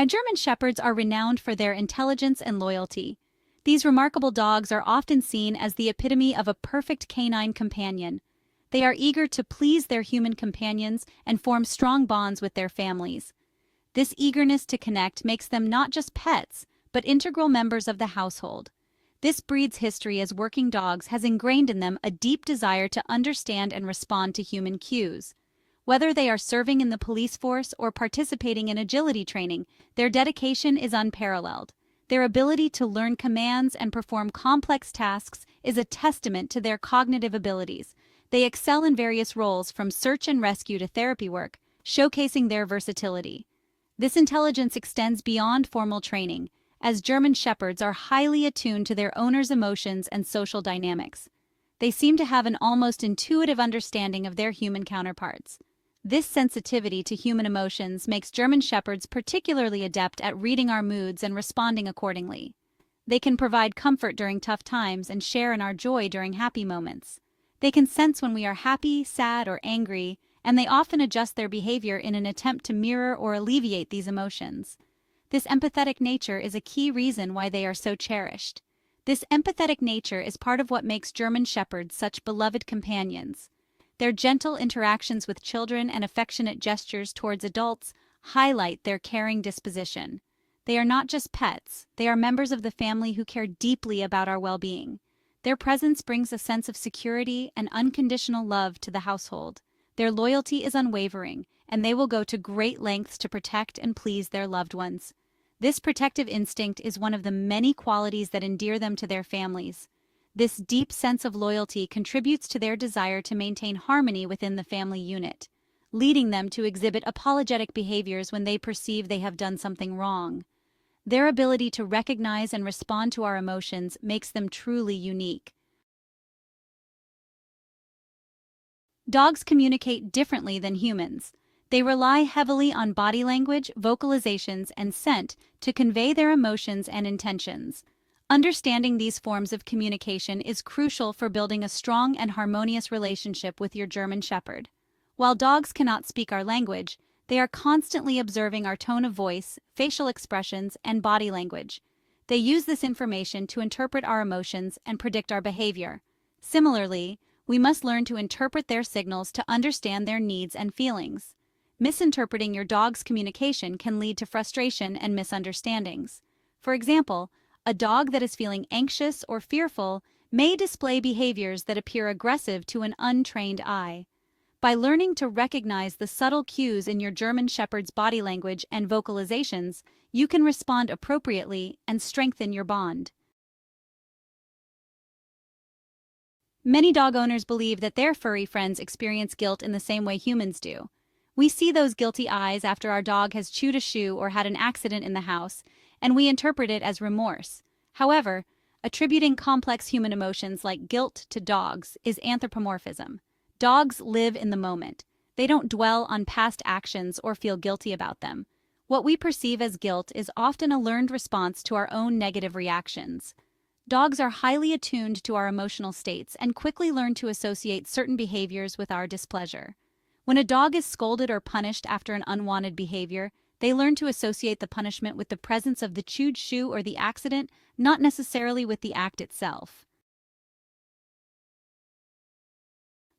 German Shepherds are renowned for their intelligence and loyalty. These remarkable dogs are often seen as the epitome of a perfect canine companion. They are eager to please their human companions and form strong bonds with their families. This eagerness to connect makes them not just pets, but integral members of the household. This breed's history as working dogs has ingrained in them a deep desire to understand and respond to human cues. Whether they are serving in the police force or participating in agility training, their dedication is unparalleled. Their ability to learn commands and perform complex tasks is a testament to their cognitive abilities. They excel in various roles from search and rescue to therapy work, showcasing their versatility. This intelligence extends beyond formal training, as German Shepherds are highly attuned to their owners' emotions and social dynamics. They seem to have an almost intuitive understanding of their human counterparts. This sensitivity to human emotions makes German Shepherds particularly adept at reading our moods and responding accordingly. They can provide comfort during tough times and share in our joy during happy moments. They can sense when we are happy, sad, or angry, and they often adjust their behavior in an attempt to mirror or alleviate these emotions. This empathetic nature is a key reason why they are so cherished. This empathetic nature is part of what makes German Shepherds such beloved companions. Their gentle interactions with children and affectionate gestures towards adults highlight their caring disposition. They are not just pets, they are members of the family who care deeply about our well-being. Their presence brings a sense of security and unconditional love to the household. Their loyalty is unwavering, and they will go to great lengths to protect and please their loved ones. This protective instinct is one of the many qualities that endear them to their families. This deep sense of loyalty contributes to their desire to maintain harmony within the family unit, leading them to exhibit apologetic behaviors when they perceive they have done something wrong. Their ability to recognize and respond to our emotions makes them truly unique. Dogs communicate differently than humans. They rely heavily on body language, vocalizations, and scent to convey their emotions and intentions. Understanding these forms of communication is crucial for building a strong and harmonious relationship with your German Shepherd. While dogs cannot speak our language, they are constantly observing our tone of voice, facial expressions, and body language. They use this information to interpret our emotions and predict our behavior. Similarly, we must learn to interpret their signals to understand their needs and feelings. Misinterpreting your dog's communication can lead to frustration and misunderstandings. For example, a dog that is feeling anxious or fearful may display behaviors that appear aggressive to an untrained eye. By learning to recognize the subtle cues in your German Shepherd's body language and vocalizations, you can respond appropriately and strengthen your bond. Many dog owners believe that their furry friends experience guilt in the same way humans do. We see those guilty eyes after our dog has chewed a shoe or had an accident in the house, and we interpret it as remorse. However, attributing complex human emotions like guilt to dogs is anthropomorphism. Dogs live in the moment. They don't dwell on past actions or feel guilty about them. What we perceive as guilt is often a learned response to our own negative reactions. Dogs are highly attuned to our emotional states and quickly learn to associate certain behaviors with our displeasure. When a dog is scolded or punished after an unwanted behavior, they learn to associate the punishment with the presence of the chewed shoe or the accident, not necessarily with the act itself.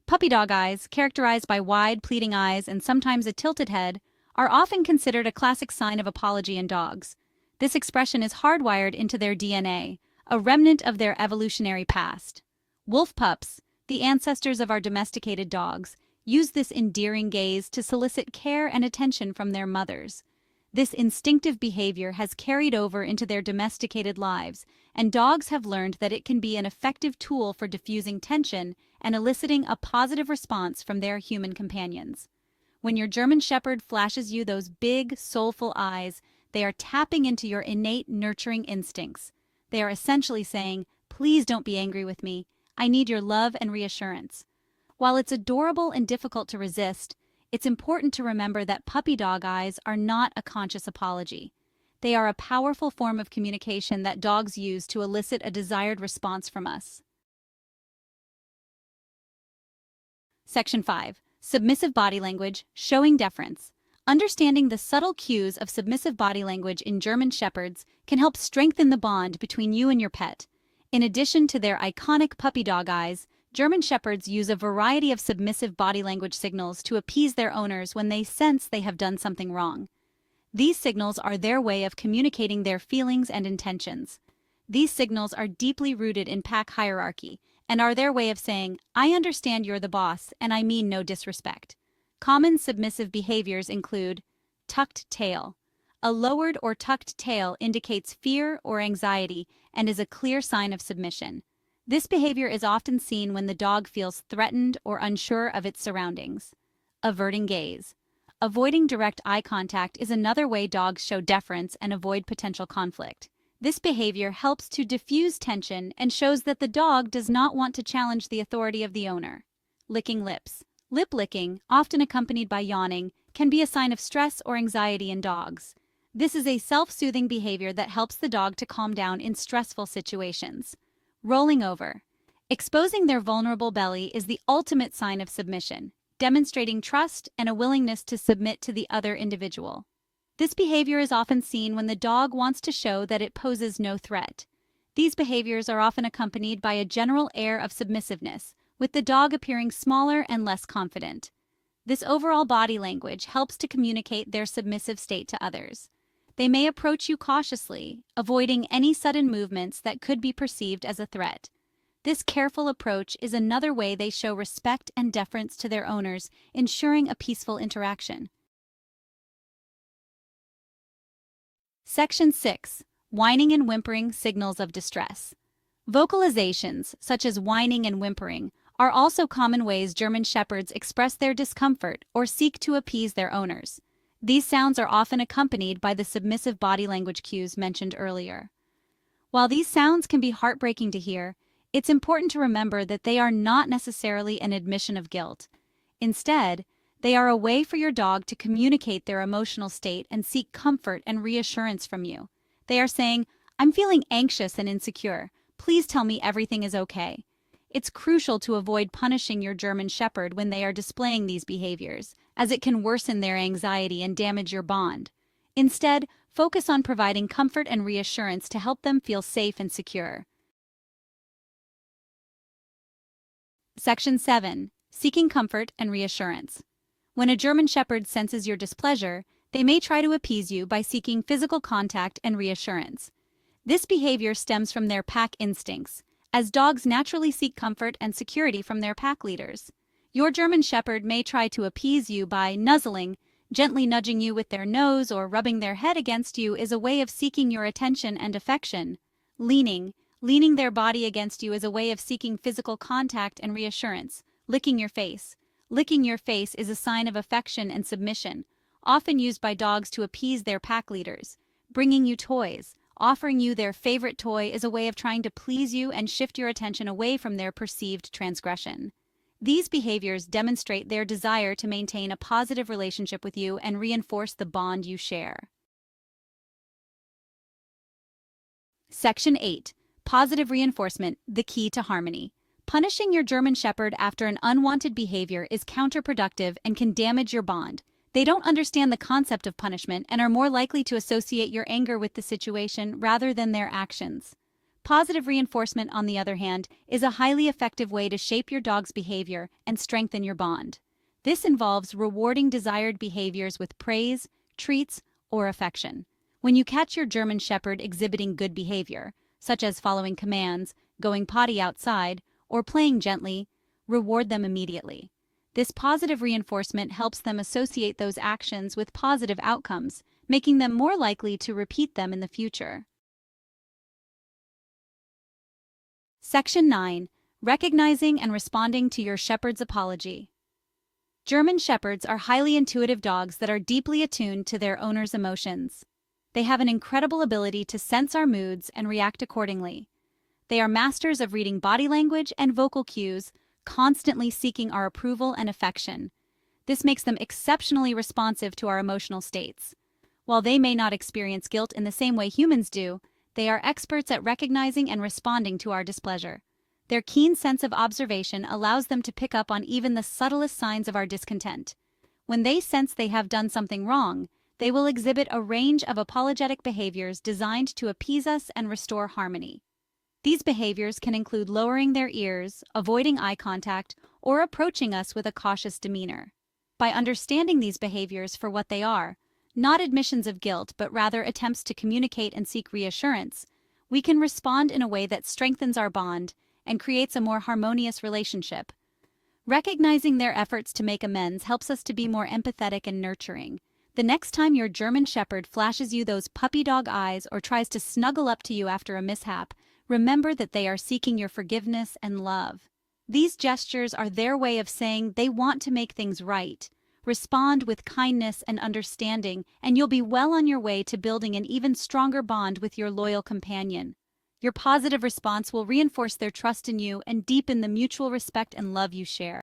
Puppy dog eyes, characterized by wide, pleading eyes and sometimes a tilted head, are often considered a classic sign of apology in dogs. This expression is hardwired into their DNA, a remnant of their evolutionary past. Wolf pups, the ancestors of our domesticated dogs, use this endearing gaze to solicit care and attention from their mothers. This instinctive behavior has carried over into their domesticated lives, and dogs have learned that it can be an effective tool for diffusing tension and eliciting a positive response from their human companions. When your German Shepherd flashes you those big, soulful eyes, they are tapping into your innate nurturing instincts. They are essentially saying, "Please don't be angry with me. I need your love and reassurance." While it's adorable and difficult to resist, it's important to remember that puppy dog eyes are not a conscious apology. They are a powerful form of communication that dogs use to elicit a desired response from us. Section 5. Submissive body language, showing deference. Understanding the subtle cues of submissive body language in German Shepherds can help strengthen the bond between you and your pet. In addition to their iconic puppy dog eyes, German Shepherds use a variety of submissive body language signals to appease their owners when they sense they have done something wrong. These signals are their way of communicating their feelings and intentions. These signals are deeply rooted in pack hierarchy and are their way of saying, "I understand you're the boss, and I mean no disrespect." Common submissive behaviors include tucked tail. A lowered or tucked tail indicates fear or anxiety and is a clear sign of submission. This behavior is often seen when the dog feels threatened or unsure of its surroundings. Averting gaze. Avoiding direct eye contact is another way dogs show deference and avoid potential conflict. This behavior helps to diffuse tension and shows that the dog does not want to challenge the authority of the owner. Licking lips. Lip licking, often accompanied by yawning, can be a sign of stress or anxiety in dogs. This is a self-soothing behavior that helps the dog to calm down in stressful situations. Rolling over. Exposing their vulnerable belly is the ultimate sign of submission, demonstrating trust and a willingness to submit to the other individual. This behavior is often seen when the dog wants to show that it poses no threat. These behaviors are often accompanied by a general air of submissiveness, with the dog appearing smaller and less confident. This overall body language helps to communicate their submissive state to others. They may approach you cautiously, avoiding any sudden movements that could be perceived as a threat. This careful approach is another way they show respect and deference to their owners, ensuring a peaceful interaction. Section 6. Whining and whimpering signals of distress. Vocalizations, such as whining and whimpering, are also common ways German Shepherds express their discomfort or seek to appease their owners. These sounds are often accompanied by the submissive body language cues mentioned earlier. While these sounds can be heartbreaking to hear, it's important to remember that they are not necessarily an admission of guilt. Instead, they are a way for your dog to communicate their emotional state and seek comfort and reassurance from you. They are saying, "I'm feeling anxious and insecure. Please tell me everything is okay." It's crucial to avoid punishing your German Shepherd when they are displaying these behaviors, as it can worsen their anxiety and damage your bond. Instead, focus on providing comfort and reassurance to help them feel safe and secure. Section 7. Seeking comfort and reassurance. When a German Shepherd senses your displeasure, they may try to appease you by seeking physical contact and reassurance. This behavior stems from their pack instincts, as dogs naturally seek comfort and security from their pack leaders. Your German Shepherd may try to appease you by nuzzling, gently nudging you with their nose or rubbing their head against you is a way of seeking your attention and affection. Leaning their body against you is a way of seeking physical contact and reassurance. Licking your face. Licking your face is a sign of affection and submission, often used by dogs to appease their pack leaders. Bringing you toys. Offering you their favorite toy is a way of trying to please you and shift your attention away from their perceived transgression. These behaviors demonstrate their desire to maintain a positive relationship with you and reinforce the bond you share. Section 8. Positive reinforcement, the key to harmony. Punishing your German Shepherd after an unwanted behavior is counterproductive and can damage your bond. They don't understand the concept of punishment and are more likely to associate your anger with the situation rather than their actions. Positive reinforcement, on the other hand, is a highly effective way to shape your dog's behavior and strengthen your bond. This involves rewarding desired behaviors with praise, treats, or affection. When you catch your German Shepherd exhibiting good behavior, such as following commands, going potty outside, or playing gently, reward them immediately. This positive reinforcement helps them associate those actions with positive outcomes, making them more likely to repeat them in the future. Section 9. Recognizing and responding to your Shepherd's apology. German Shepherds are highly intuitive dogs that are deeply attuned to their owner's emotions. They have an incredible ability to sense our moods and react accordingly. They are masters of reading body language and vocal cues, constantly seeking our approval and affection. This makes them exceptionally responsive to our emotional states. While they may not experience guilt in the same way humans do, they are experts at recognizing and responding to our displeasure. Their keen sense of observation allows them to pick up on even the subtlest signs of our discontent. When they sense they have done something wrong, they will exhibit a range of apologetic behaviors designed to appease us and restore harmony. These behaviors can include lowering their ears, avoiding eye contact, or approaching us with a cautious demeanor. By understanding these behaviors for what they are, not admissions of guilt but rather attempts to communicate and seek reassurance, we can respond in a way that strengthens our bond and creates a more harmonious relationship. Recognizing their efforts to make amends helps us to be more empathetic and nurturing. The next time your German Shepherd flashes you those puppy dog eyes or tries to snuggle up to you after a mishap, remember that they are seeking your forgiveness and love. These gestures are their way of saying they want to make things right. Respond with kindness and understanding, and you'll be well on your way to building an even stronger bond with your loyal companion. Your positive response will reinforce their trust in you and deepen the mutual respect and love you share.